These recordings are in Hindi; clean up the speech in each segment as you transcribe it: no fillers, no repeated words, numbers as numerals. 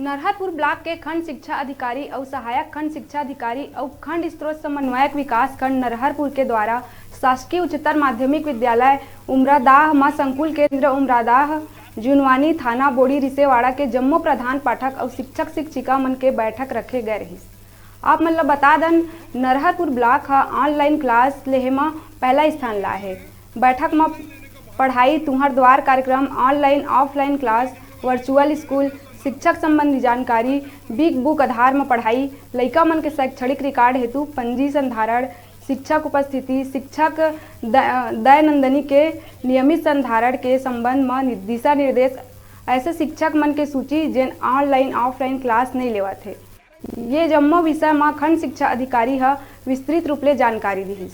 नरहरपुर ब्लॉक के खंड शिक्षा अधिकारी और सहायक खंड शिक्षा अधिकारी और खंड स्रोत समन्वयक विकास खंड नरहरपुर के द्वारा शासकीय उच्चतर माध्यमिक विद्यालय उमरादाह मां संकुल केंद्र उमरादाह जुनवानी थाना बोड़ी रिसेवाड़ा के जम्मो प्रधान पाठक और शिक्षक शिक्षिका मन के बैठक रखे गए रही। आप मतलब बता दन नरहरपुर ब्लॉक का ऑनलाइन क्लास लेहे में पहला स्थान ला है। बैठक में पढ़ाई तुहर द्वार कार्यक्रम, online offline class, virtual school, शिक्षक संबंधी जानकारी, बिग बुक आधार में पढ़ाई, लइका मन के शैक्षणिक रिकॉर्ड हेतु पंजी संधारण, शिक्षक उपस्थिति, शिक्षक दैनंदिनी के नियमित संधारण के संबंध में दिशा निर्देश, ऐसे शिक्षक मन के सूची जिन ऑनलाइन ऑफलाइन क्लास नहीं लेवा थे। ये जम्मो विषय में खंड शिक्षा अधिकारी है विस्तृत रूप ले जानकारी दी।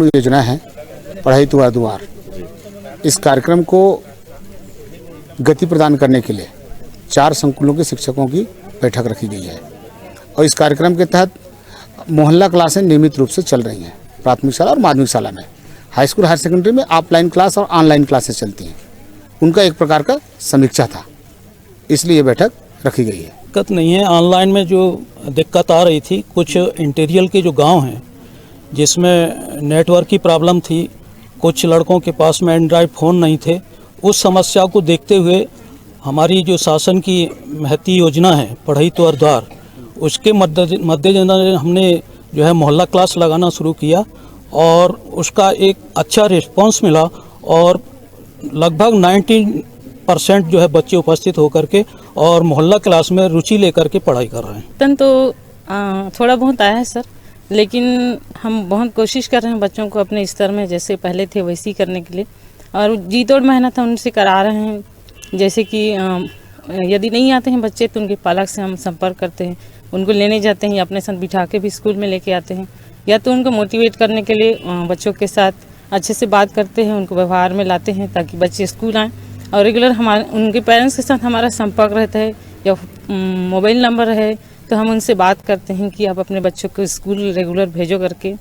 योजना है पढ़ाई तुहर द्वार। इस कार्यक्रम को गति प्रदान करने के लिए 4 संकुलों के शिक्षकों की बैठक रखी गई है और इस कार्यक्रम के तहत मोहल्ला क्लासें नियमित रूप से चल रही हैं। प्राथमिक शाला और माध्यमिक शाला में, हाई स्कूल हायर सेकेंडरी में ऑफलाइन क्लास और ऑनलाइन क्लासेस चलती हैं। उनका एक प्रकार का समीक्षा था, इसलिए ये बैठक रखी गई है। दिक्कत नहीं है। ऑनलाइन में जो दिक्कत आ रही थी, कुछ इंटीरियर के जो गांव हैं जिसमें नेटवर्क की प्रॉब्लम थी, कुछ लड़कों के पास में एंड्रॉयड फ़ोन नहीं थे। उस समस्या को देखते हुए हमारी जो शासन की महती योजना है पढ़ाई तुहर द्वार, उसके मद्देनजर हमने जो है मोहल्ला क्लास लगाना शुरू किया और उसका एक अच्छा रिस्पांस मिला और लगभग 90% जो है बच्चे उपस्थित होकर के और मोहल्ला क्लास में रुचि लेकर के पढ़ाई कर रहे हैं। तो थोड़ा बहुत आया है सर, लेकिन हम बहुत कोशिश कर रहे हैं बच्चों को अपने स्तर में जैसे पहले थे वैसे ही करने के लिए, और जी तोड़ मेहनत हम उनसे करा रहे हैं। जैसे कि यदि नहीं आते हैं बच्चे तो उनके पालक से हम संपर्क करते हैं, उनको लेने जाते हैं, अपने साथ बिठा के भी स्कूल में लेके आते हैं, या तो उनको मोटिवेट करने के लिए बच्चों के साथ अच्छे से बात करते हैं, उनको व्यवहार में लाते हैं ताकि बच्चे स्कूल आएँ। और रेगुलर हमारे उनके पेरेंट्स के साथ हमारा संपर्क रहता है या मोबाइल नंबर है तो हम उनसे बात करते हैं कि आप अपने बच्चों को स्कूल रेगुलर भेजो करके।